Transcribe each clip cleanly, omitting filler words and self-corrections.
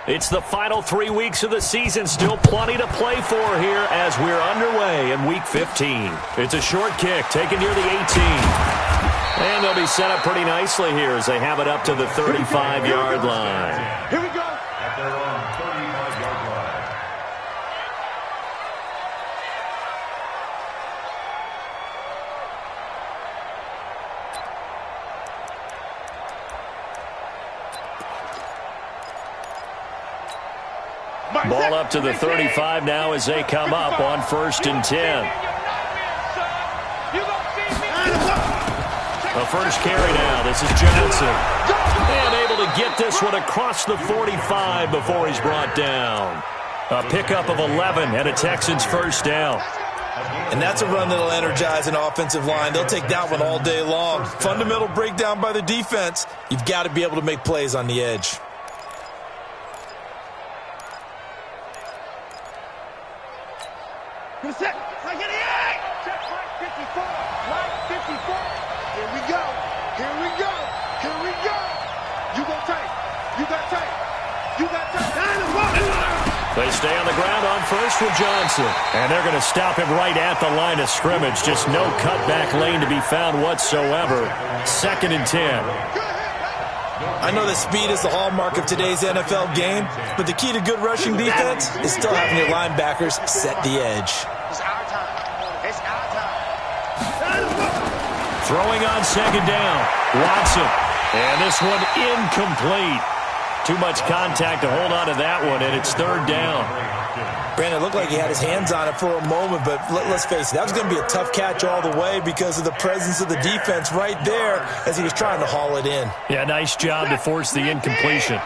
It's the final 3 weeks of the season. Still plenty to play for here as we're underway in Week 15. It's a short kick taken near the 18. And they'll be set up pretty nicely here as they have it up to the 35-yard line. Here we go. Ball up to the 35 now as they come up on 1st and 10. The first carry now. This is Johnson. And able to get this one across the 45 before he's brought down. A pickup of 11 and a Texans first down. And that's a run that'll energize an offensive line. They'll take that one all day long. Fundamental breakdown by the defense. You've got to be able to make plays on the edge. Set. Check 54. Right 54. Here we go. Here we go. Here we go. You go tight. You got tight. You got tight. They stay on the ground on first with Johnson. And they're going to stop him right at the line of scrimmage. Just no cutback lane to be found whatsoever. 2nd and 10. I know that speed is the hallmark of today's NFL game, but the key to good rushing defense is still having your linebackers set the edge. It's our time. It's our time. Throwing on 2nd down. Watson. And this one incomplete. Too much contact to hold on to that one, and it's 3rd down. Brandon, it looked like he had his hands on it for a moment, but let's face it, that was going to be a tough catch all the way because of the presence of the defense right there as he was trying to haul it in. Yeah, nice job to force the incompletion.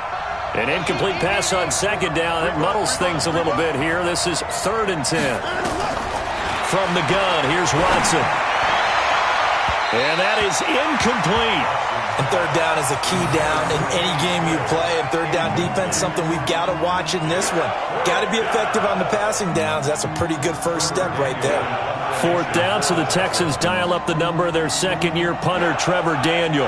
An incomplete pass on 2nd down. It muddles things a little bit here. This is 3rd and 10. From the gun, here's Watson. And that is incomplete. And 3rd down is a key down in any game you play. And 3rd down defense, something we've got to watch in this one. Got to be effective on the passing downs. That's a pretty good first step right there. 4th down, so the Texans dial up the number of their second-year punter, Trevor Daniel.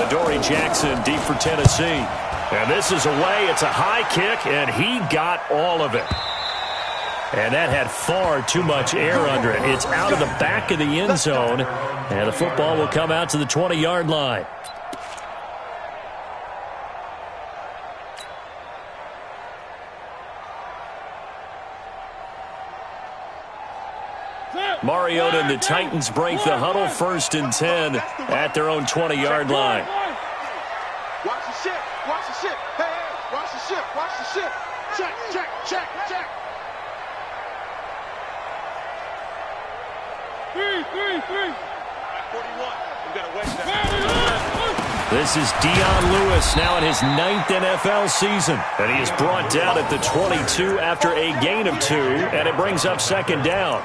Adoree Jackson deep for Tennessee. And this is away. It's a high kick, and he got all of it. And that had far too much air under it. It's out of the back of the end zone, and the football will come out to the 20-yard line. Mariota and the Titans break the huddle. 1st and 10 at their own 20-yard line. Watch the ship. Watch the ship. Hey, hey. Watch the ship. Watch the ship. Check, check, check, check. 3. 41. We got to wait that. This is Dion Lewis now in his 9th NFL season. And he is brought down at the 22 after a gain of 2. And it brings up 2nd down.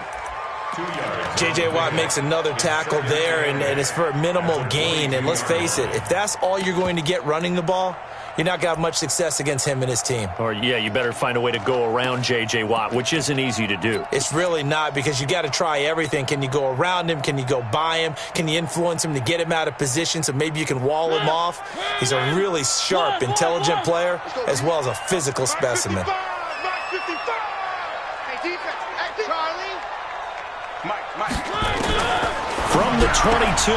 J.J. Watt makes another tackle there, and it's for a minimal gain. And let's face it, if that's all you're going to get running the ball, you're not going to have much success against him and his team. Or, yeah, you better find a way to go around J.J. Watt, which isn't easy to do. It's really not, because you got to try everything. Can you go around him? Can you go by him? Can you influence him to get him out of position so maybe you can wall him off? He's a really sharp, intelligent player as well as a physical specimen. From the 22,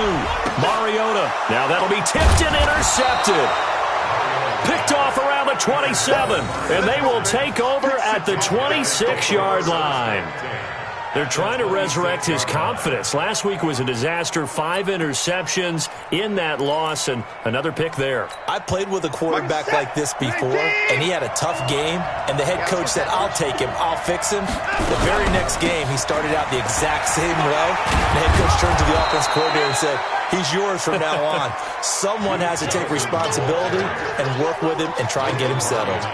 Mariota. Now that'll be tipped and intercepted. Picked off around the 27, and they will take over at the 26-yard line. They're trying to resurrect his confidence. Last week was a disaster. 5 interceptions in that loss, and another pick there. I played with a quarterback like this before, and he had a tough game, and the head coach said, I'll take him, I'll fix him. The very next game, he started out the exact same way. The head coach turned to the offense coordinator and said, he's yours from now on. Someone has to take responsibility and work with him and try and get him settled.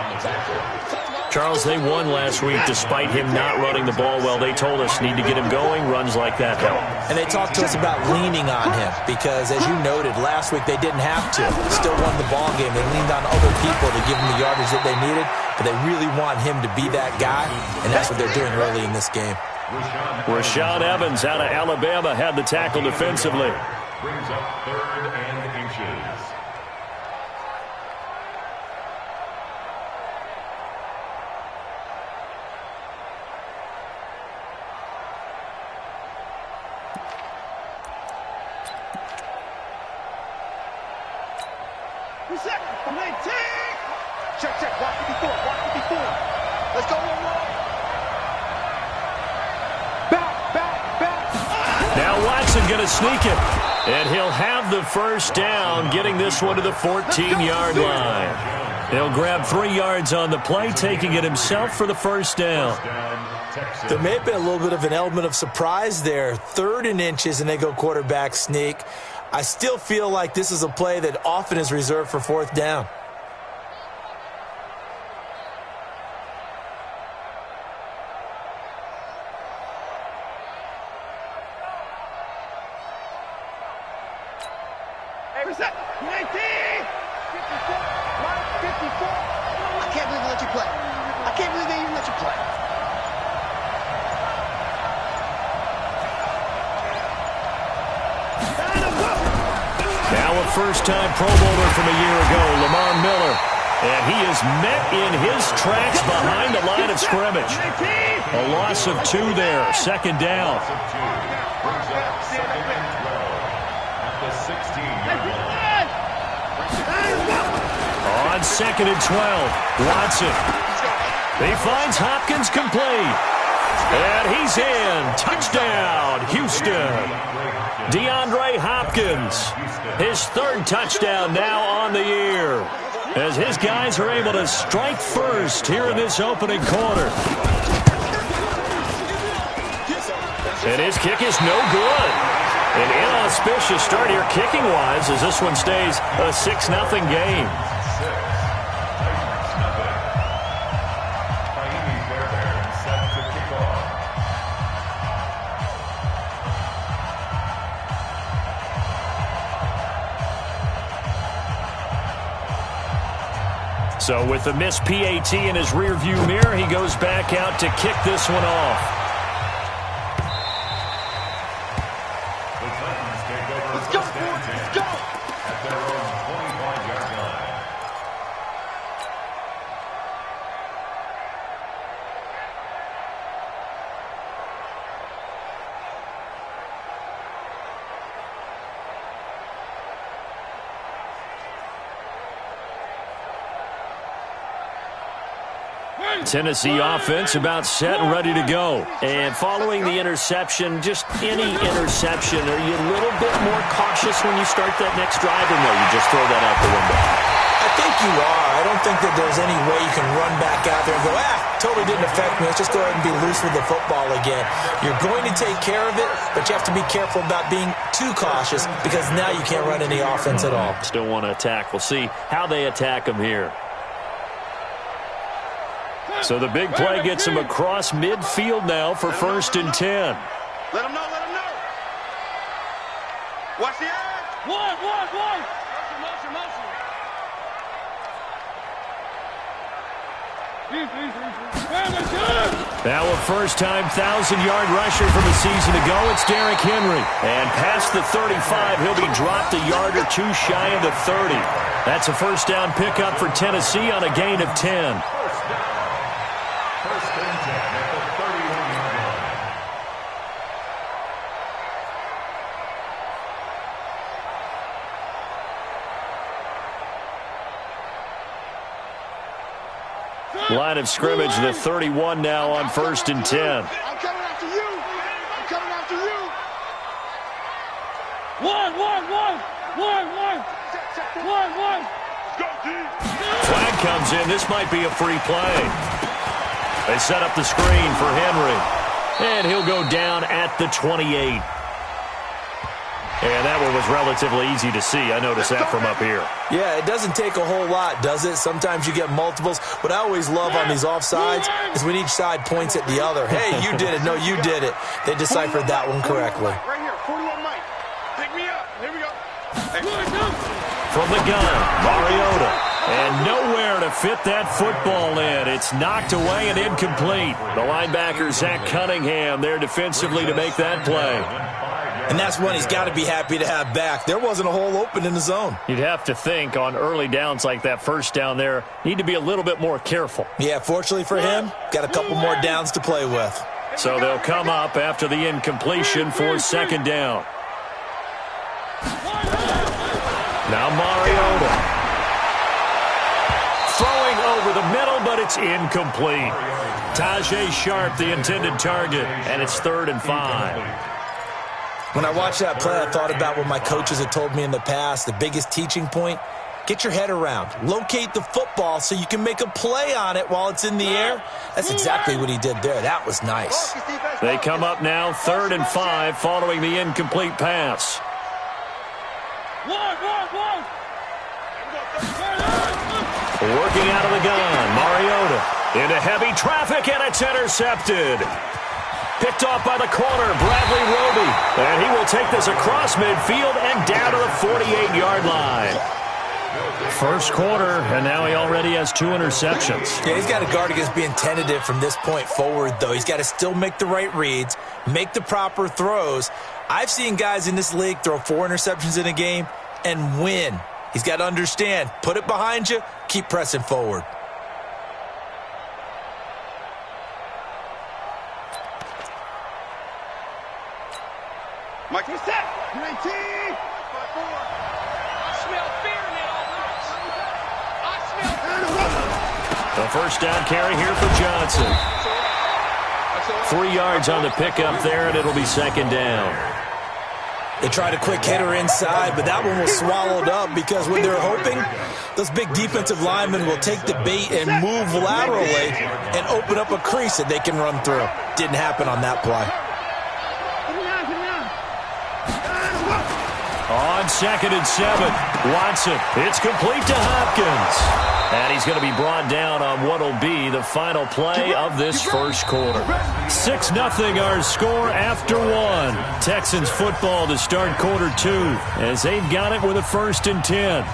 Charles, they won last week despite him not running the ball well. They told us need to get him going. Runs like that help. And they talked to us about leaning on him because, as you noted, last week they didn't have to. Still won the ball game. They leaned on other people to give them the yardage that they needed, but they really want him to be that guy, and that's what they're doing early in this game. Rashaan Evans out of Alabama had the tackle defensively. Brings up 3rd and inches. reset. 19. Check, check. Watch 54. Watch 54. Let's go, Roll. Back. Now Watson going to sneak it. And he'll have the first down, getting this one to the 14-yard line. He'll grab 3 yards on the play, taking it himself for the first down. There may have been a little bit of an element of surprise there. 3rd and inches, and they go quarterback sneak. I still feel like this is a play that often is reserved for 4th down. Hey, reset. 19. 54. 54. I can't believe they let you play. I can't believe they even let you play. Now a first-time Pro Bowler from a year ago, Lamar Miller. And he is met in his tracks behind the line of scrimmage. A loss of 2 there, 2nd down. On 2nd and 12, Watson. He finds Hopkins complete. And he's in. Touchdown, Houston. DeAndre Hopkins, his 3rd touchdown now on the year, as his guys are able to strike first here in this opening quarter. And his kick is no good. An inauspicious start here kicking-wise as this one stays a 6-0 game. So with the missed PAT in his rearview mirror, he goes back out to kick this one off. Let's go, boys. Let's go. At their own 25-yard line. Tennessee offense about set and ready to go. And following the interception, just any interception, are you a little bit more cautious when you start that next drive, or no, you just throw that out the window? I think you are. I don't think that there's any way you can run back out there and go, totally didn't affect me. Let's just go ahead and be loose with the football again. You're going to take care of it, but you have to be careful about being too cautious because now you can't run any offense at all. Still want to attack. We'll see how they attack them here. So the big play gets him across midfield now for 1st and 10. Let him know, let him know. Watch the edge. One. Motion. Now a first-time 1,000-yard rusher from a season ago. It's Derrick Henry. And past the 35, he'll be dropped a yard or 2 shy of the 30. That's a first down pickup for Tennessee on a gain of 10. First and 10 at the 31-yard line. Line of scrimmage, the 31 now on 1st and 10. I'm coming after you. I'm coming after you. One. Go, Flag comes in. This might be a free play. They set up the screen for Henry. And he'll go down at the 28. And that one was relatively easy to see. I noticed that from up here. Yeah, it doesn't take a whole lot, does it? Sometimes you get multiples. What I always love on these offsides is when each side points at the other. Hey, you did it. No, you did it. They deciphered that one correctly. Right here, 41 Mike. Pick me up. Here we go. From the gun, Mariota. And nowhere to fit that football in. It's knocked away and incomplete. The linebacker, Zach Cunningham, there defensively to make that play. And that's one he's got to be happy to have back. There wasn't a hole open in the zone. You'd have to think on early downs like that first down there, need to be a little bit more careful. Yeah, fortunately for him, got a couple more downs to play with. So they'll come up after the incompletion for 2nd down. Now Mariota. It's incomplete. Tajay Sharp, the intended target, and it's 3rd and 5. When I watched that play, I thought about what my coaches had told me in the past. The biggest teaching point, get your head around. Locate the football so you can make a play on it while it's in the air. That's exactly what he did there. That was nice. They come up now 3rd and 5 following the incomplete pass. Working out of the gun, Mariota into heavy traffic, and it's intercepted. Picked off by the corner, Bradley Roby. And he will take this across midfield and down to the 48-yard line. First quarter, and now he already has 2 interceptions. Yeah, he's got to guard against being tentative from this point forward, though. He's got to still make the right reads, make the proper throws. I've seen guys in this league throw 4 interceptions in a game and win. He's got to understand, put it behind you, keep pressing forward. Mike, what's that? UAT! 5-4. I smell fear in that offense. I smell fear. A first down carry here for Johnson. 3 yards on the pickup there, and it'll be 2nd down. They tried a quick hitter inside, but that one was swallowed up because when they're hoping, those big defensive linemen will take the bait and move laterally and open up a crease that they can run through. Didn't happen on that play. On 2nd and 7, Watson. It's complete to Hopkins. And he's going to be brought down on what will be the final play of this first quarter. 6-0 our score after 1. Texans football to start quarter 2 as they've got it with a 1st and 10.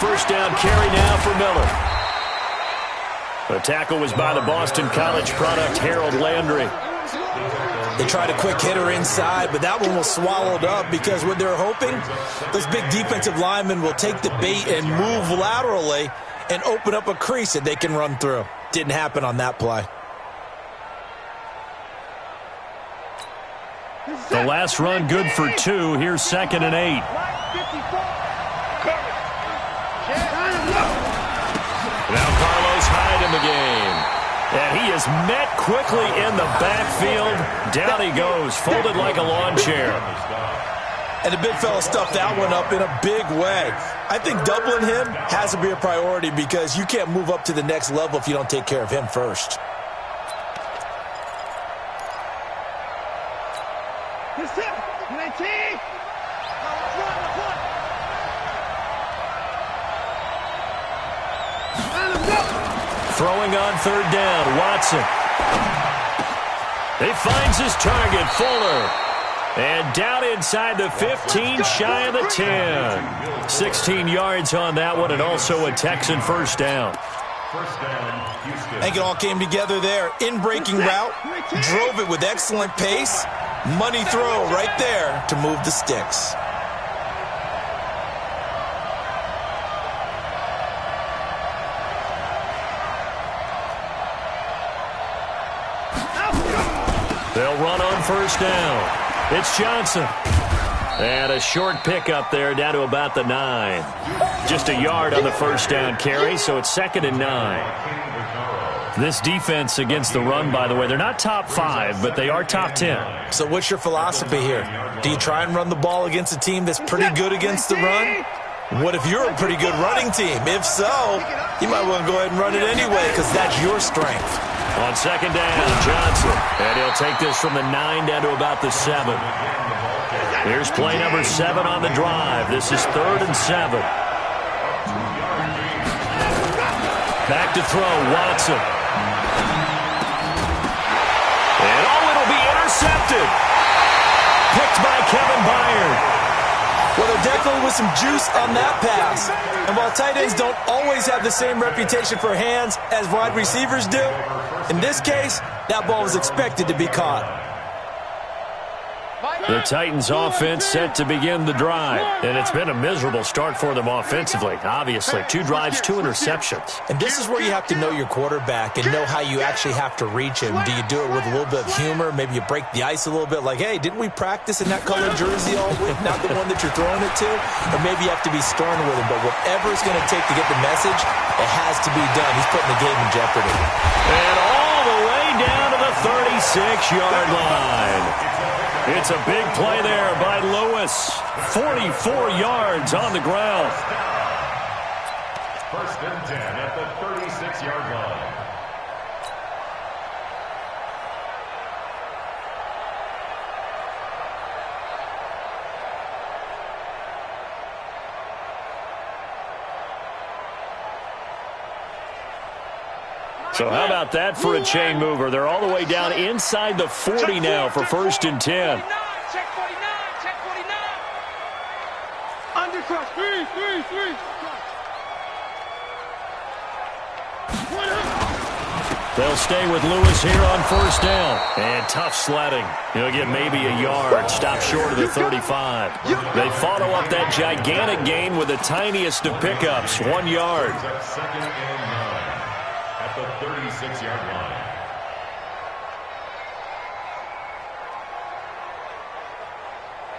First down carry now for Miller. The tackle was by the Boston College product, Harold Landry. They tried a quick hitter inside, but that one was swallowed up because when they're hoping, those big defensive linemen will take the bait and move laterally and open up a crease that they can run through. Didn't happen on that play. The last run good for 2. Here's 2nd and 8. Now Carlos Hyde in the game. And he is met quickly in the backfield. Down he goes, folded like a lawn chair. And the big fella stuffed that one up in a big way. I think doubling him has to be a priority because you can't move up to the next level if you don't take care of him first. Throwing on 3rd down, Watson. He finds his target, Fuller. And down inside the 15, shy of the 10. 16 yards on that one, and also a Texan first down. I think it all came together there. In-breaking route, drove it with excellent pace. Money throw right there to move the sticks. They'll run on first down. It's Johnson. And a short pickup there down to about the 9. Just a yard on the first down carry, so it's 2nd and 9. This defense against the run, by the way, they're not top 5, but they are top 10. So what's your philosophy here? Do you try and run the ball against a team that's pretty good against the run? What if you're a pretty good running team? If so, you might want to go ahead and run it anyway because that's your strength. On 2nd down, Johnson. And he'll take this from the 9 down to about the 7. Here's play number 7 on the drive. This is 3rd and 7. Back to throw, Watson. And it'll be intercepted. Picked by Kevin Byard. Well, there definitely was with some juice on that pass. And while tight ends don't always have the same reputation for hands as wide receivers do, in this case, that ball was expected to be caught. The Titans offense set to begin the drive, and it's been a miserable start for them offensively. Obviously, 2 drives, 2 interceptions. And this is where you have to know your quarterback and know how you actually have to reach him. Do you do it with a little bit of humor? Maybe you break the ice a little bit like, hey, didn't we practice in that colored jersey all week, not the one that you're throwing it to? Or maybe you have to be stern with him, but whatever it's going to take to get the message, it has to be done. He's putting the game in jeopardy. And all the way down to the 36-yard line. It's a big play there by Lewis. 44 yards on the ground. First and 10 at the 36-yard line. So how about that for a chain mover? They're all the way down inside the 40 now for first and 10. Check 49, check 49. Undercross, 3. They'll stay with Lewis here on first down. And tough sledding. He'll get maybe a yard. Stop short of the 35. They follow up that gigantic gain with the tiniest of pickups. 1 yard. Second and 9 at the 36-yard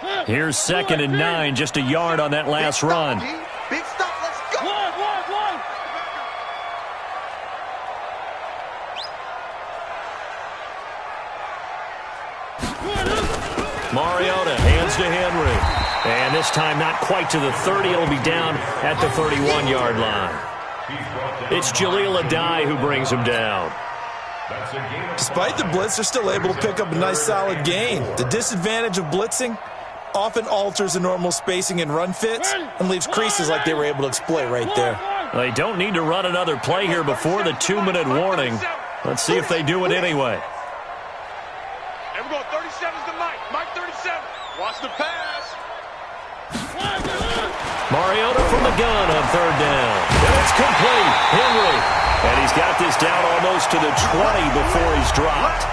line. Here's second and 9. Just a yard on that last run. Big stop, let's go. One. Mariota hands to Henry. And this time not quite to the 30. It'll be down at the 31-yard line. It's Jaleel Adai who brings him down. Despite the blitz, they're still able to pick up a nice solid gain. The disadvantage of blitzing often alters the normal spacing and run fits and leaves creases like they were able to exploit right there. They don't need to run another play here before the 2-minute warning. Let's see if they do it anyway. And we're going 37's to Mike. Mike 37. Watch the pass. Mariota from the gun on third down. And it's complete. Henry. And he's got this down almost to the 20 before he's dropped.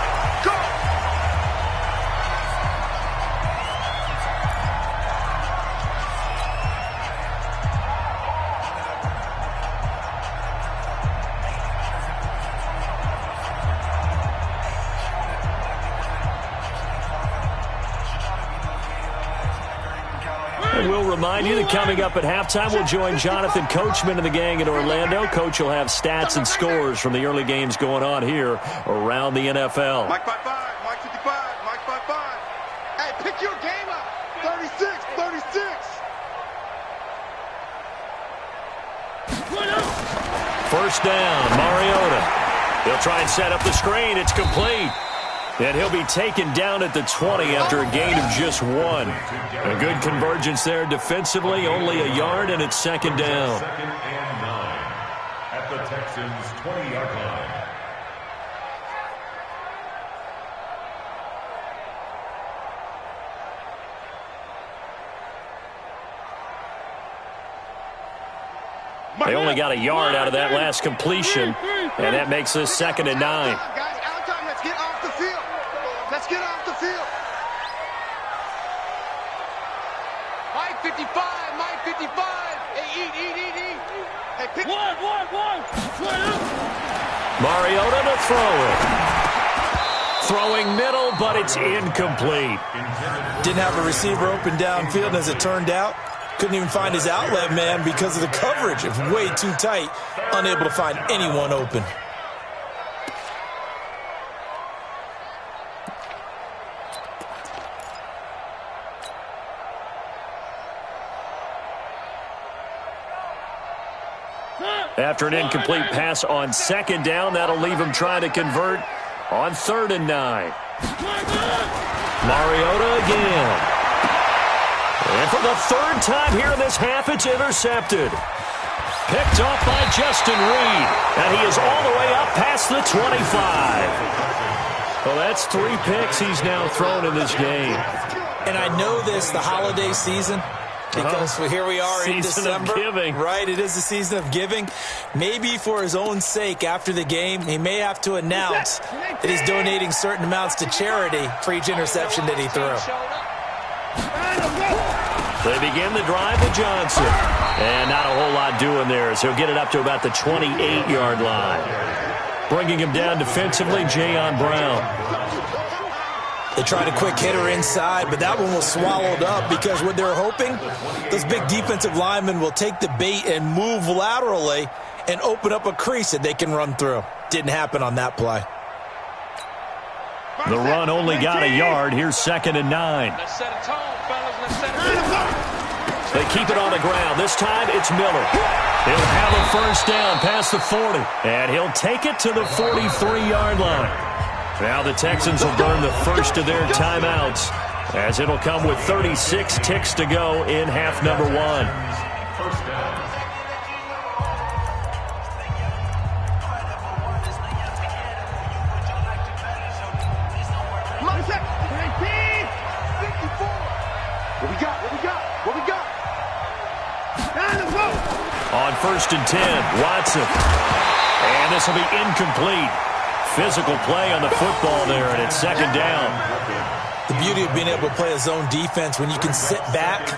We'll remind you that coming up at halftime, we'll join Jonathan Coachman and the gang in Orlando. Coach will have stats and scores from the early games going on here around the NFL. Mike 5-5, Mike 55, Mike 5-5. Hey, pick your game up. 36. First down, Mariota. He'll try and set up the screen. It's complete. And he'll be taken down at the 20 after a gain of just 1. A good convergence there defensively, only a yard, and it's second down. Second and 9 at the Texans' 20-yard line. They only got a yard out of that last completion, and that makes this second and 9. Guys, out time. Let's get off the field. Let's get off the field. Mike 55. Mike 55. Hey, eat. Hey, pick. One. Mariota to throw it. Throwing middle, but it's incomplete. Didn't have a receiver open downfield, and as it turned out, couldn't even find his outlet man because of the coverage. It was way too tight, unable to find anyone open. After an incomplete pass on second down, that'll leave him trying to convert on third and 9. Mariota again. And for the third time here in this half, it's intercepted. Picked off by Justin Reed. And he is all the way up past the 25. Well, that's 3 picks he's now thrown in this game. And I know this, the holiday season, Because here we are in December. Season of giving. Right, it is the season of giving. Maybe for his own sake, after the game, he may have to announce that he's donating certain amounts to charity for each interception that he threw. They begin the drive with Johnson. And not a whole lot doing there as he'll get it up to about the 28-yard line. Bringing him down defensively, Jayon Brown. They tried a quick hitter inside, but that one was swallowed up because what they're hoping, those big defensive linemen will take the bait and move laterally and open up a crease that they can run through. Didn't happen on that play. The run only got a yard. Here's 2nd and 9. Let's set a tone, fellas. Let's set a tone. They keep it on the ground. This time it's Miller. He'll have a first down past the 40. And he'll take it to the 43-yard line. Now the Texans will burn the first of their timeouts as it'll come with 36 ticks to go in half number 1. First down. What we got? What we got? On 1st and 10, Watson. And this will be incomplete. Physical play on the football there, and it's 2nd down. The beauty of being able to play a zone defense when you can sit back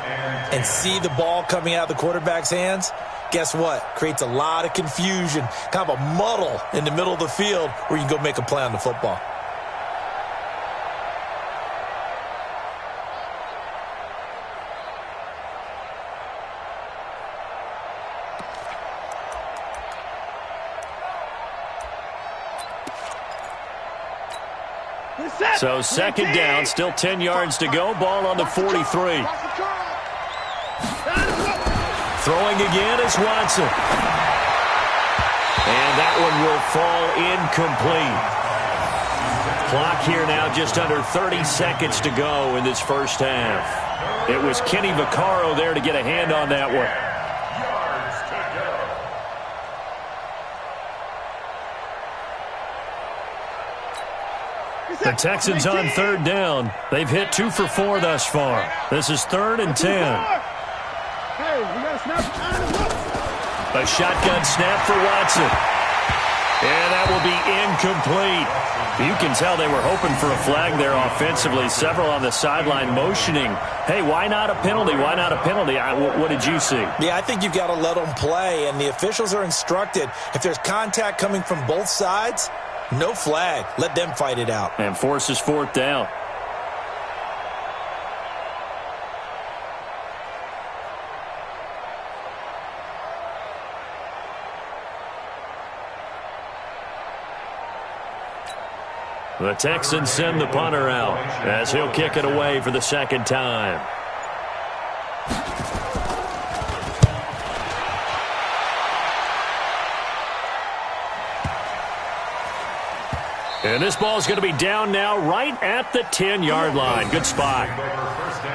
and see the ball coming out of the quarterback's hands, guess what? Creates a lot of confusion, kind of a muddle in the middle of the field where you can go make a play on the football. So 2nd down, still 10 yards to go. Ball on the 43. Throwing again is Watson. And that one will fall incomplete. Clock here now just under 30 seconds to go in this first half. It was Kenny Vaccaro there to get a hand on that one. The Texans on 3rd down. They've hit 2 for 4 thus far. This is 3rd and 10. A shotgun snap for Watson. And that will be incomplete. You can tell they were hoping for a flag there offensively. Several on the sideline motioning, hey, why not a penalty? Why not a penalty? What did you see? Yeah, I think you've got to let them play, and the officials are instructed. If there's contact coming from both sides, no flag. Let them fight it out. And forces 4th down. The Texans send the punter out as he'll kick it away for the 2nd time. And this ball is going to be down now right at the 10-yard line. Good spot.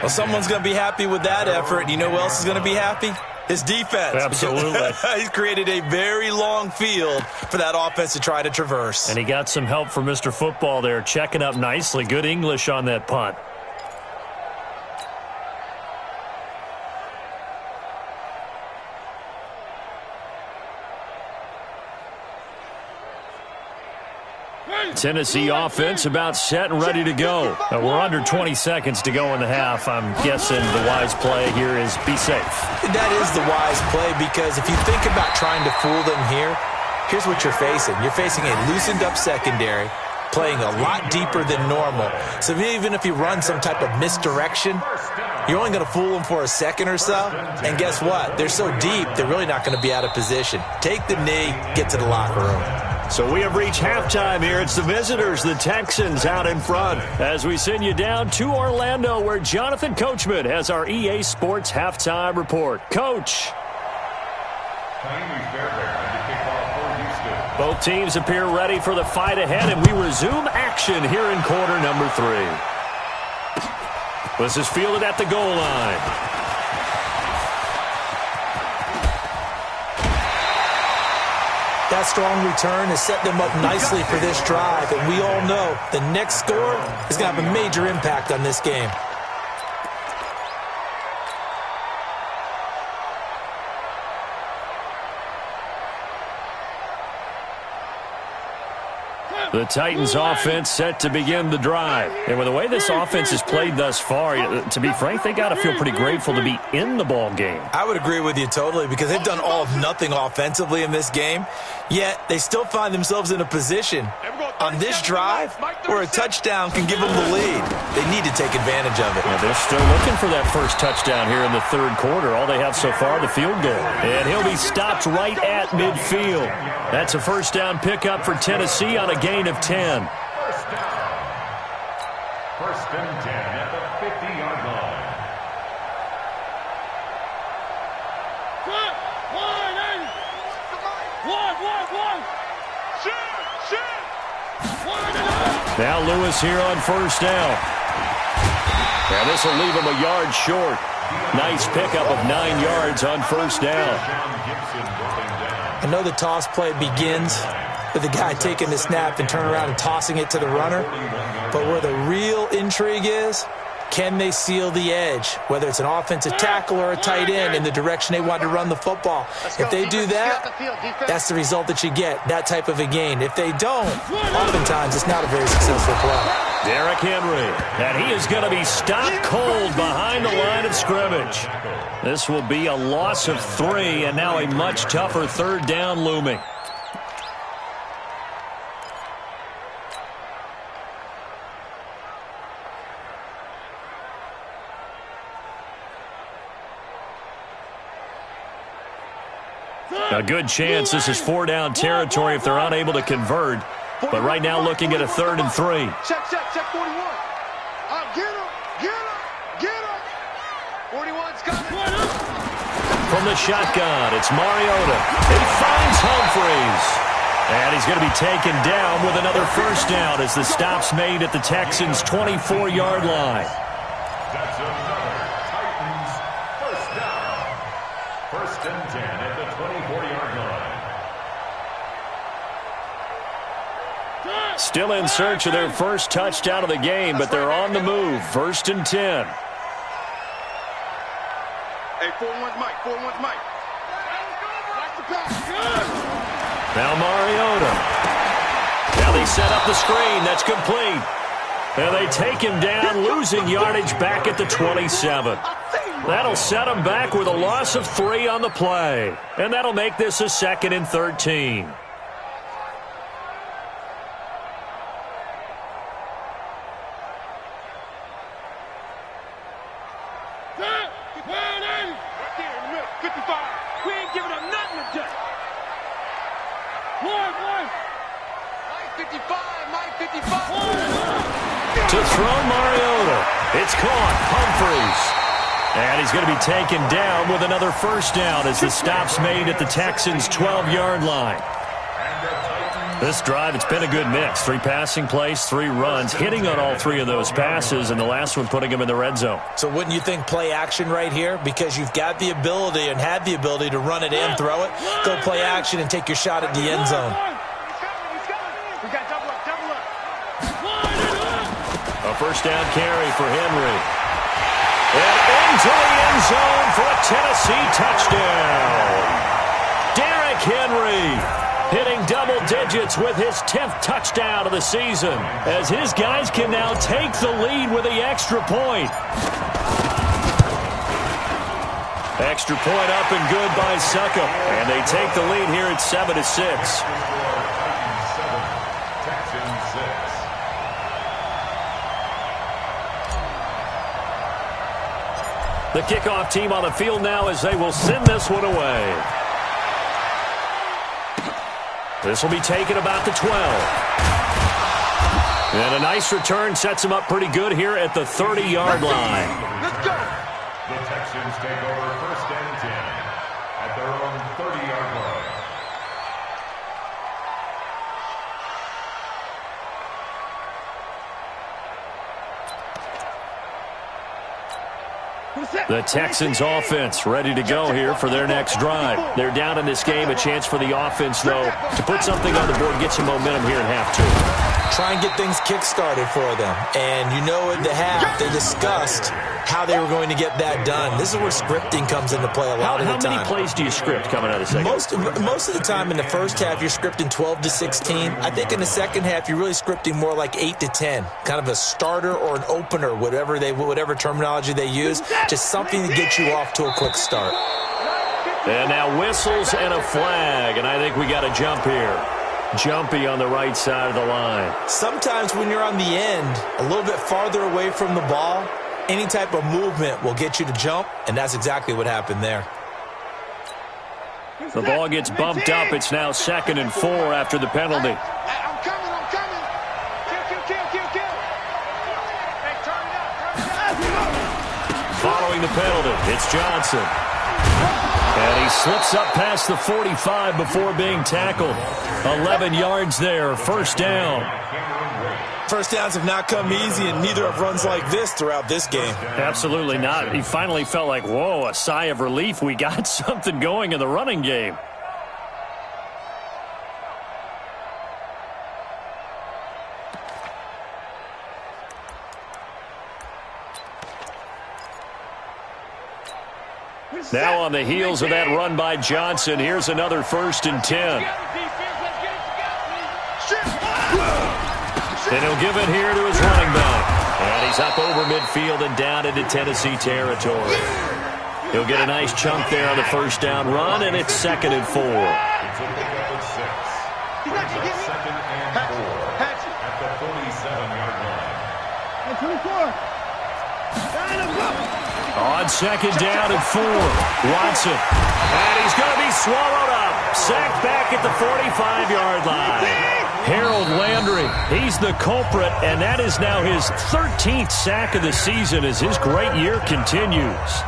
Well, someone's going to be happy with that effort. You know who else is going to be happy? His defense. Absolutely. He's created a very long field for that offense to try to traverse. And he got some help from Mr. Football there, checking up nicely. Good English on that punt. Tennessee offense about set and ready to go. We're under 20 seconds to go in the half. I'm guessing the wise play here is be safe. That is the wise play, because if you think about trying to fool them here, here's what you're facing. You're facing a loosened up secondary, playing a lot deeper than normal. So even if you run some type of misdirection, you're only going to fool them for a second or so. And guess what? They're so deep, they're really not going to be out of position. Take the knee, get to the locker room. So we have reached halftime here. It's the visitors, the Texans, out in front as we send you down to Orlando, where Jonathan Coachman has our EA Sports halftime report. Coach. Both teams appear ready for the fight ahead, and we resume action here in quarter number 3. This is fielded at the goal line. That strong return has set them up nicely for this drive, and we all know the next score is going to have a major impact on this game. The Titans offense set to begin the drive. And with the way this offense has played thus far, to be frank, they got to feel pretty grateful to be in the ball game. I would agree with you totally because they've done all of nothing offensively in this game, yet they still find themselves in a position on this drive where a touchdown can give them the lead. They need to take advantage of it. Yeah, they're still looking for that first touchdown here in the third quarter. All they have so far, the field goal. And he'll be stopped right at midfield. That's a first down pickup for Tennessee on a gain of 10. First down. First and 10 at the 50-yard line. Now Lewis here on first down. And this will leave him a yard short. Nice pickup of 9 yards on first down. I know the toss play begins with the guy taking the snap and turning around and tossing it to the runner. But where the real intrigue is, can they seal the edge, whether it's an offensive tackle or a tight end in the direction they want to run the football? If they do that, that's the result that you get, that type of a gain. If they don't, oftentimes it's not a very successful play. Derrick Henry, and he is going to be stopped cold behind the line of scrimmage. This will be a loss of 3, and now a much tougher third down looming. A good chance this is 4-down territory if they're unable to convert. But right now looking at a 3rd and 3. Check 41. Get him. 41's coming. From the shotgun, it's Mariota. He finds Humphries. And he's going to be taken down with another first down as the stop's made at the Texans' 24-yard line. That's another Titans first down. First and 10 at the 24-yard line. Still in search of their first touchdown of the game, but they're on the move. 1st and 10. Hey, 4-1's Mike. 4-1's Mike. Watch the pass. Now Mariota. Now they set up the screen. That's complete. And they take him down, losing yardage back at the 27. That'll set him back with a loss of 3 on the play. And that'll make this a 2nd and 13. To throw Mariota. It's caught. Humphries. And he's going to be taken down with another first down as the stop's made at the Texans' 12-yard line. This drive, it's been a good mix. 3 passing plays, 3 runs, hitting on all 3 of those passes, and the last one putting him in the red zone. So wouldn't you think play action right here? Because you've got the ability and had the ability to run it in, throw it, go play action, and take your shot at the end zone. A first down carry for Henry. And into the end zone for a Tennessee touchdown. Derrick Henry hitting double digits with his 10th touchdown of the season as his guys can now take the lead with the extra point. Extra point up and good by Succop. And they take the lead here at 7-6. The kickoff team on the field now as they will send this one away. This will be taken about the 12. And a nice return sets him up pretty good here at the 30-yard line. Let's go. The Texans take over 1st and 10 at their own 30-yard line. The Texans offense ready to go here for their next drive. They're down in this game. A chance for the offense, though, to put something on the board, get some momentum here in half two. Try and get things kick-started for them. And you know in the half, they discussed how they were going to get that done. This is where scripting comes into play a lot of the time. How many plays do you script coming out of the second? Most of the time in the first half, you're scripting 12 to 16. I think in the second half, you're really scripting more like 8 to 10. Kind of a starter or an opener, whatever terminology they use. Just something to get you off to a quick start. And now whistles and a flag, and I think we got a jump here. Jumpy on the right side of the line. Sometimes when you're on the end, a little bit farther away from the ball, any type of movement will get you to jump, and that's exactly what happened there. The ball gets bumped up. It's now 2nd and 4 after the penalty. I'm coming. Kill. Hey, turn it up. Following the penalty, it's Johnson. And he slips up past the 45 before being tackled. 11 yards there, first down. First downs have not come easy, and neither have runs like this throughout this game. Absolutely not. He finally felt like, whoa, a sigh of relief. We got something going in the running game. Now on the heels of that run by Johnson, here's another 1st and 10. And he'll give it here to his running back. And he's up over midfield and down into Tennessee territory. He'll get a nice chunk there on the first down run, and it's 2nd and 4. On 2nd down and 4, Watson. And he's going to be swallowed up. Sacked back at the 45-yard line. Harold Landry, he's the culprit, and that is now his 13th sack of the season as his great year continues.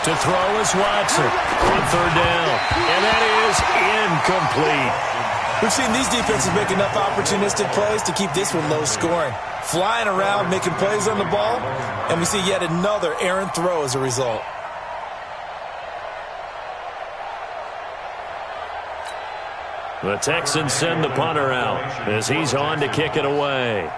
To throw is Watson on 3rd down, and that is incomplete. We've seen these defenses make enough opportunistic plays to keep this one low scoring. Flying around, making plays on the ball, and we see yet another errant throw as a result. The Texans send the punter out as he's on to kick it away.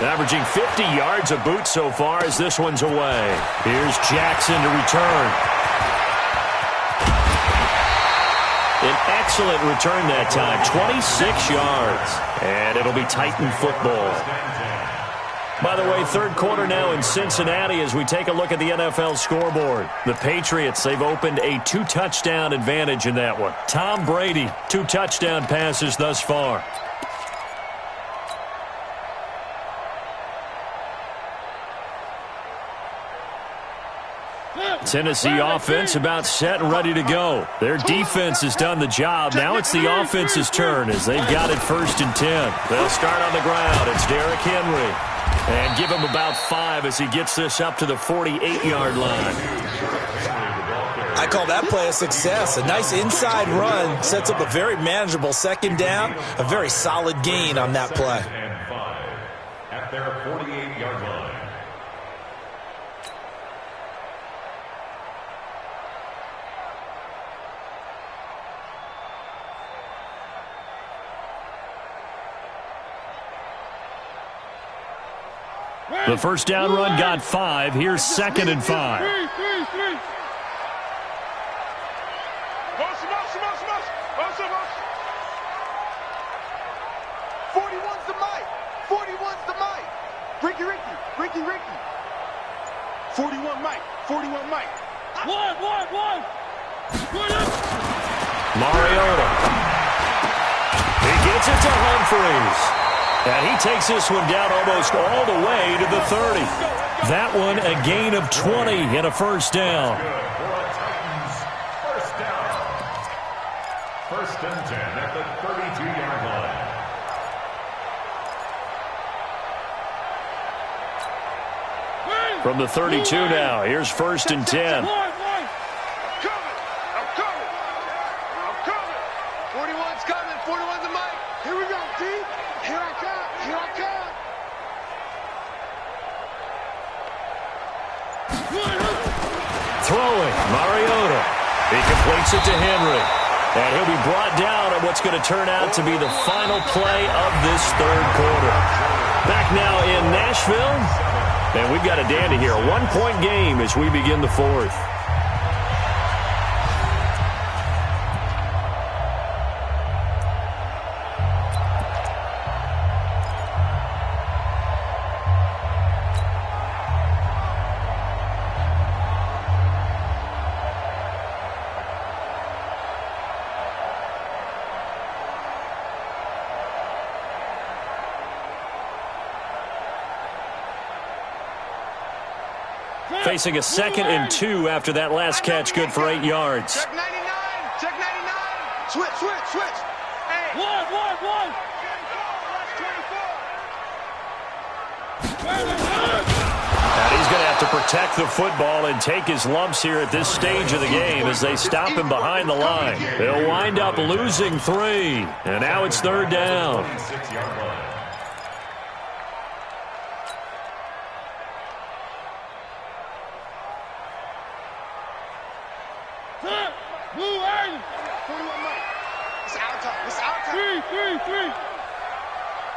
Averaging 50 yards a boot so far as this one's away. Here's Jackson to return. An excellent return that time, 26 yards. And it'll be Titan football. By the way, 3rd quarter now in Cincinnati as we take a look at the NFL scoreboard. The Patriots, they've opened a 2-touchdown advantage in that one. Tom Brady, 2 touchdown passes thus far. Tennessee offense about set and ready to go. Their defense has done the job. Now it's the offense's turn as they've got it 1st and 10. They'll start on the ground. It's Derrick Henry. And give him about 5 as he gets this up to the 48-yard line. I call that play a success. A nice inside run sets up a very manageable 2nd down. A very solid gain on that play. And 5 at their 48-yard line. The first down run got 5. Here's 2nd and 5. Ricky. 41 Mike. One. Mariota. He gets it to Humphries. And he takes this one down almost all the way to the 30. That one a gain of 20 and a first down. First down. First and 10 at the 32-yard line. From the 32 now, here's first and 10. I'm coming. 41's coming. 41's the mic. Here we go, D. Here I come. Throwing, Mariota. He completes it to Henry. And he'll be brought down on what's going to turn out to be the final play of this third quarter. Back now in Nashville. And we've got a dandy here. A one-point game as we begin the fourth. Facing a 2nd and 2 after that last catch, good for 8 yards. Check 99. Check 99. Switch. Hey. One. And he's going to have to protect the football and take his lumps here at this stage of the game as they stop him behind the line. They'll wind up losing 3. And now it's third down. 6-yard line.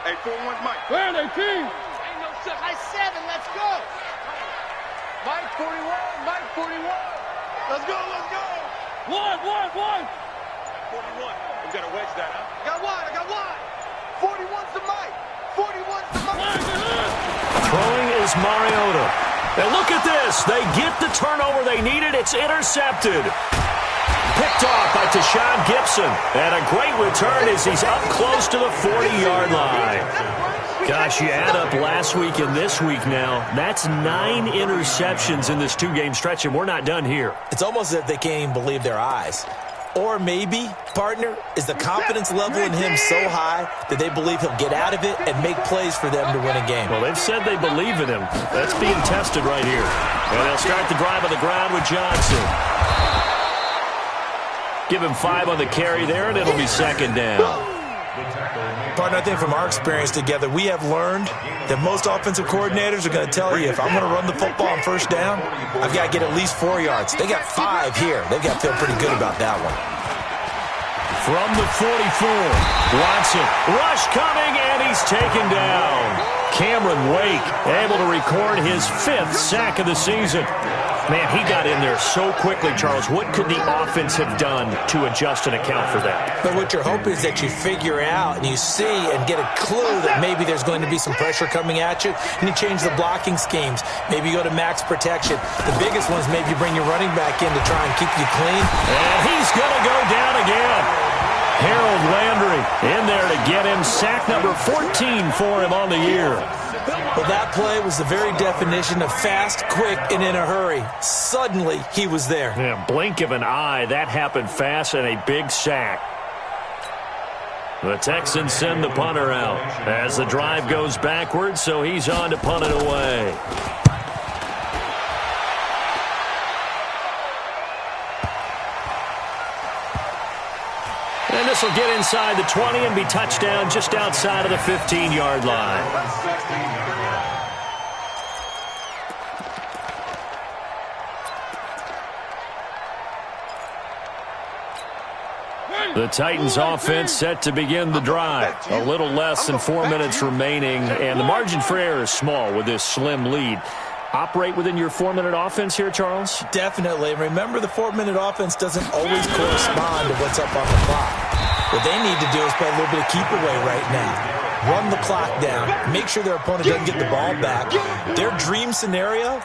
Hey, 41's Mike. Where they team? Ain't no such. I 7. Let's go. Mike 41. Let's go. 1. 41. We got to wedge that, huh? I got one. 41's the Mike. Throwing is Mariota. And look at this. They get the turnover they needed. It's intercepted. Picked off by Tashawn Gibson. And a great return as he's up close to the 40-yard line. Gosh, you add up last week and this week now. That's 9 interceptions in this 2-game stretch, and we're not done here. It's almost as if they can't even believe their eyes. Or maybe, partner, is the confidence level in him so high that they believe he'll get out of it and make plays for them to win a game. Well, they've said they believe in him. That's being tested right here. And they'll start the drive on the ground with Johnson. Give him 5 on the carry there, and it'll be second down. Partner, I think from our experience together, we have learned that most offensive coordinators are going to tell you, if I'm going to run the football on first down, I've got to get at least 4 yards. They got 5 here. They've got to feel pretty good about that one. From the 44, Watson, rush coming, and he's taken down. Cameron Wake able to record his 5th sack of the season. Man, he got in there so quickly, Charles. What could the offense have done to adjust and account for that? But what you're hoping is that you figure out and you see and get a clue that maybe there's going to be some pressure coming at you, and you change the blocking schemes. Maybe you go to max protection. The biggest one is maybe you bring your running back in to try and keep you clean. And he's going to go down again. Harold Landry in there to get him. Sack number 14 for him on the year. Well, that play was the very definition of fast, quick, and in a hurry. Suddenly, he was there. Yeah, blink of an eye. That happened fast and a big sack. The Texans send the punter out as the drive goes backwards, so he's on to punt it away. And this will get inside the 20 and be touchdown just outside of the 15-yard line. The Titans offense set to begin the drive. A little less than 4 minutes remaining, and the margin for error is small with this slim lead. Operate within your 4-minute offense here, Charles? Definitely. Remember, the 4-minute offense doesn't always correspond to what's up on the clock. What they need to do is play a little bit of keep away right now. Run the clock down. Make sure their opponent doesn't get the ball back. Their dream scenario,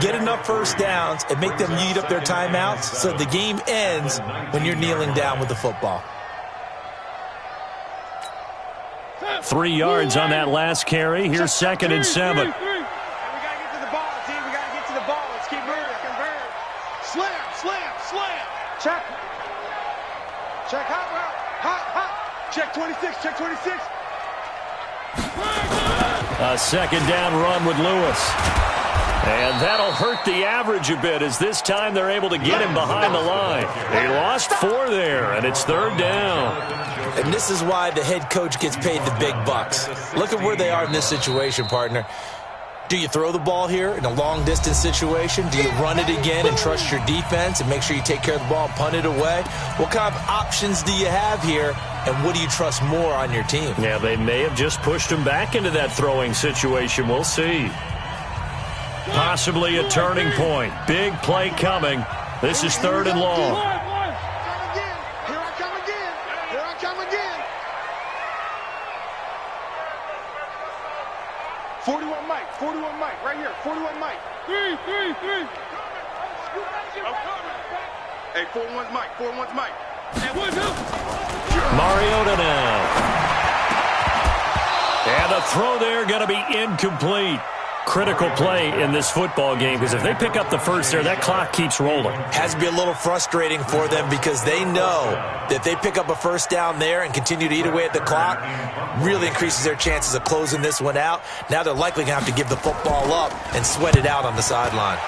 get enough first downs and make them eat up their timeouts so the game ends when you're kneeling down with the football. 3 yards on that last carry. Here's 2nd and 7. We got to get to the ball, team. We got to get to the ball. Let's keep moving. Slam, slam, slam. Check. Check, hot route. Hot. Check 26, check 26. A 2nd down run with Lewis. And that'll hurt the average a bit as this time they're able to get him behind the line. They lost 4 there, and it's 3rd down. And this is why the head coach gets paid the big bucks. Look at where they are in this situation, partner. Do you throw the ball here in a long-distance situation? Do you run it again and trust your defense and make sure you take care of the ball and punt it away? What kind of options do you have here, and what do you trust more on your team? Yeah, they may have just pushed him back into that throwing situation. We'll see. Possibly a turning point. Big play coming. This is 3rd and long. Here I come again. Here I come again. 41 Mike, right here. 41 Mike. 3. Hey, 4-1's Mike. 4-1's Mike. And 1-2. Mariota now. And the throw there going to be incomplete. Critical play in this football game because if they pick up the first there, that clock keeps rolling. Has to be a little frustrating for them because they know that if they pick up a first down there and continue to eat away at the clock, really increases their chances of closing this one out. Now they're likely going to have to give the football up and sweat it out on the sideline.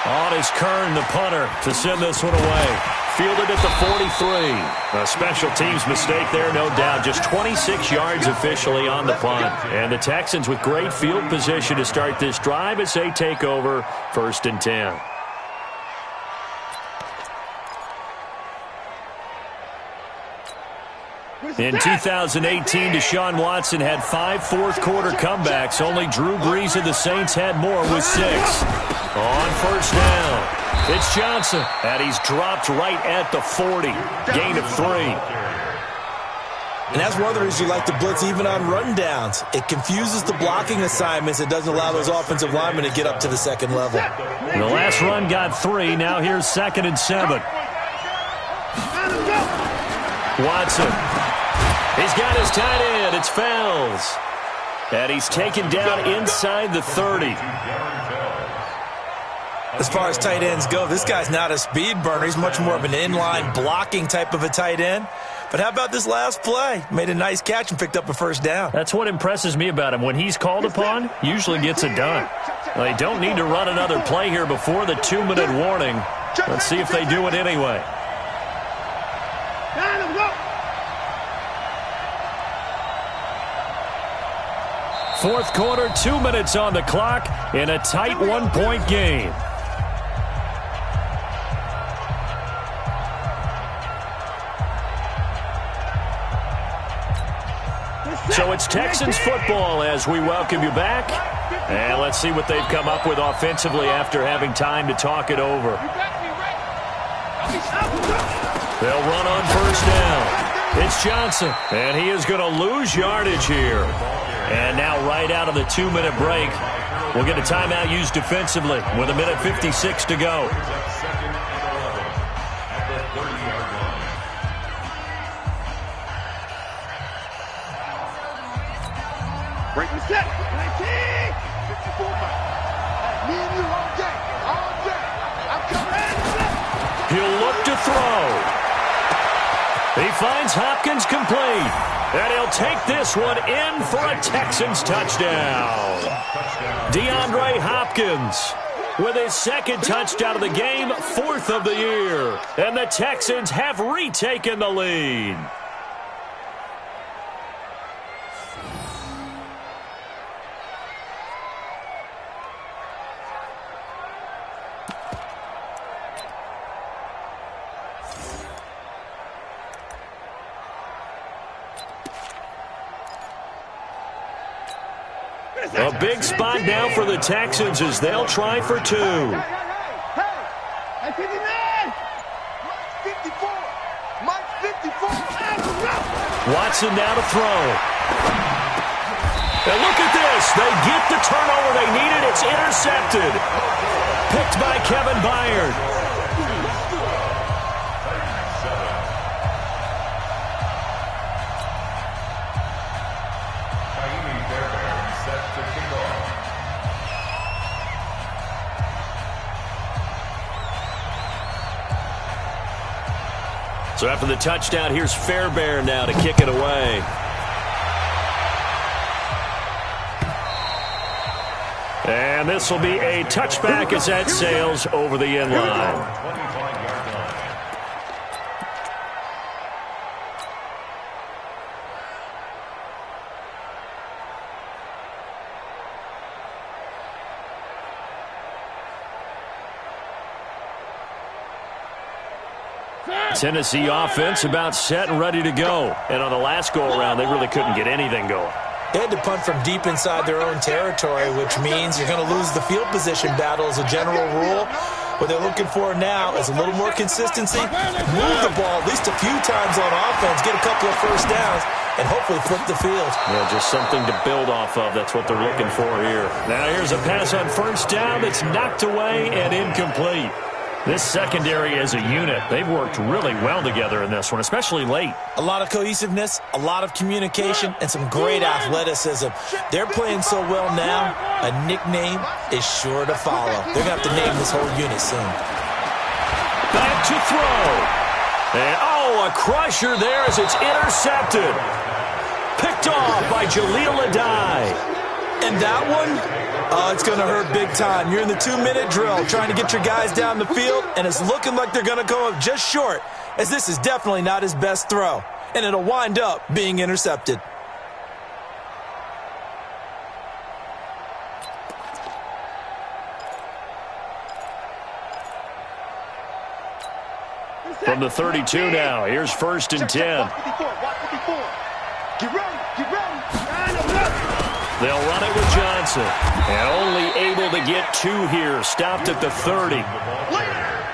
On is Kern, the punter, to send this one away. Fielded at the 43. A special teams mistake there, no doubt. Just 26 yards officially on the punt. And the Texans with great field position to start this drive as they take over 1st and 10. In 2018, Deshaun Watson had 5 fourth-quarter comebacks. Only Drew Brees of the Saints had more with 6. On 1st down, it's Johnson, and he's dropped right at the 40. Gain of 3. And that's one of the reasons you like to blitz even on rundowns. It confuses the blocking assignments. It doesn't allow those offensive linemen to get up to the 2nd level. The last run got 3. Now here's 2nd and 7. Watson. He's got his tight end. It's Fells. And he's taken down inside the 30. As far as tight ends go, this guy's not a speed burner. He's much more of an inline blocking type of a tight end. But how about this last play? Made a nice catch and picked up a first down. That's what impresses me about him. When he's called upon, usually gets it done. They don't need to run another play here before the 2-minute warning. Let's see if they do it anyway. Fourth quarter, 2 minutes on the clock in a tight 1-point game. So it's Texans football as we welcome you back. And let's see what they've come up with offensively after having time to talk it over. They'll run on 1st down. It's Johnson, and he is going to lose yardage here. And now right out of the 2-minute break, we'll get a timeout used defensively with 1:56 to go. Break the set. 19. 54 miles. Me and you all day. All day. I'm coming. He'll look to throw. He finds Hopkins complete. And he'll take this one in for a Texans touchdown. DeAndre Hopkins with his 2nd touchdown of the game, 4th of the year. And the Texans have retaken the lead. A big spot now for the Texans as they'll try for 2. Hey, 59. Mike 54. Mike 54. Watson now to throw. And look at this. They get the turnover they needed. It's intercepted. Picked by Kevin Byard. So after the touchdown, here's Fairbairn now to kick it away. And this will be a touchback as that sails over the end line. Tennessee offense about set and ready to go. And on the last go-around, they really couldn't get anything going. They had to punt from deep inside their own territory, which means you're going to lose the field position battle as a general rule. What they're looking for now is a little more consistency, move the ball at least a few times on offense, get a couple of first downs, and hopefully flip the field. Yeah, just something to build off of. That's what they're looking for here. Now here's a pass on first down that's knocked away and incomplete. This secondary as a unit, they've worked really well together in this one, especially late. A lot of cohesiveness, a lot of communication, and some great athleticism. They're playing so well now, a nickname is sure to follow. They're going to have to name this whole unit soon. Back to throw. And, a crusher there as it's intercepted. Picked off by Jaleel Adai. And that one, it's going to hurt big time. You're in the 2-minute drill trying to get your guys down the field, and it's looking like they're going to go up just short, as this is definitely not his best throw. And it'll wind up being intercepted. From the 32 now, here's 1st and 10. Get ready, get ready. They'll run it with Johnson. And only able to get 2 here. Stopped at the 30.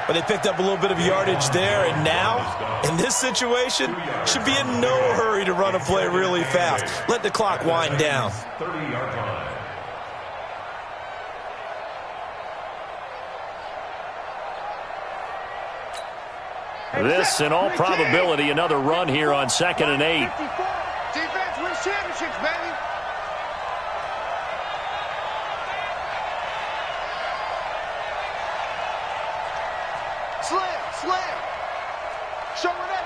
But they picked up a little bit of yardage there, and now, in this situation, should be in no hurry to run a play really fast. Let the clock wind down. 30-yard line. This, in all probability, another run here on 2nd and 8. Defense wins championships, baby. Slam. Show it up.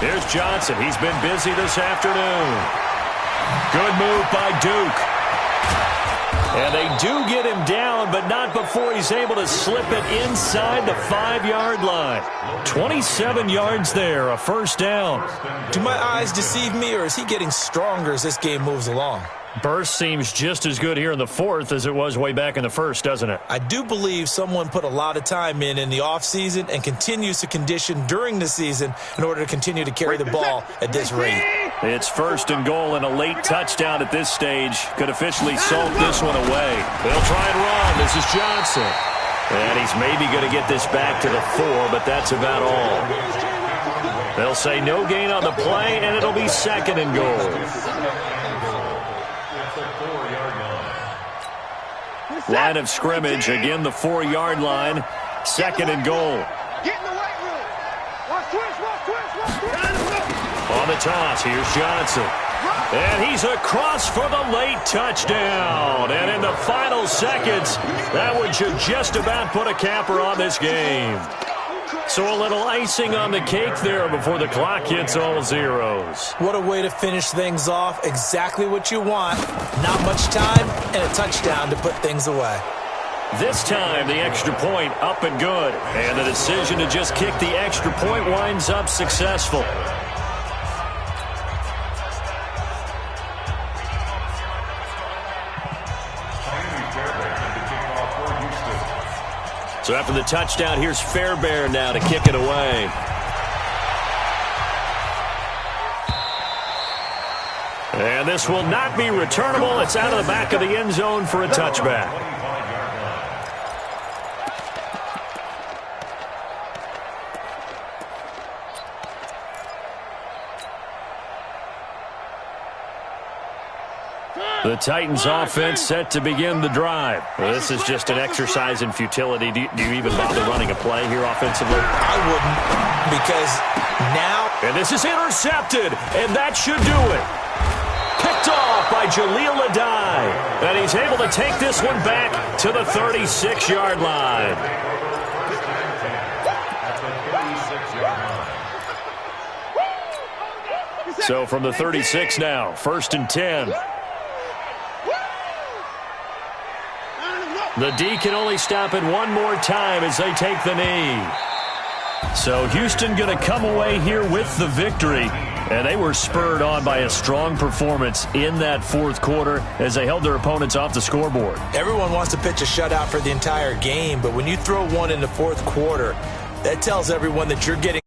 Here's Johnson. He's been busy this afternoon. Good move by Duke. And they do get him down, but not before he's able to slip it inside the 5-yard line. 27 yards there, a first down. Do my eyes deceive me, or is he getting stronger as this game moves along? Burst seems just as good here in the 4th as it was way back in the 1st, doesn't it? I do believe someone put a lot of time in the offseason and continues to condition during the season in order to continue to carry the ball at this rate. It's 1st and goal and a late touchdown at this stage. Could officially salt this one away. They'll try and run. This is Johnson. And he's maybe going to get this back to the 4, but that's about all. They'll say no gain on the play, and it'll be 2nd and goal. Line of scrimmage, again the 4-yard line, 2nd and goal. Get in the weight room. Watch twist. On the toss, here's Johnson. And he's across for the late touchdown. And in the final seconds, that one should just about put a capper on this game. So a little icing on the cake there before the clock hits all zeros. What a way to finish things off. Exactly what you want. Not much time and a touchdown to put things away. This time, the extra point up and good. And the decision to just kick the extra point winds up successful. So after the touchdown, here's Fairbairn now to kick it away. And this will not be returnable. It's out of the back of the end zone for a touchback. The Titans offense set to begin the drive. Well, this is just an exercise in futility. Do you even bother running a play here offensively? I wouldn't, because now... And this is intercepted, and that should do it. Picked off by Jaleel Adai. And he's able to take this one back to the 36-yard line. So from the 36 now, 1st and 10. The D can only stop it one more time as they take the knee. So Houston going to come away here with the victory. And they were spurred on by a strong performance in that fourth quarter as they held their opponents off the scoreboard. Everyone wants to pitch a shutout for the entire game, but when you throw one in the fourth quarter, that tells everyone that you're getting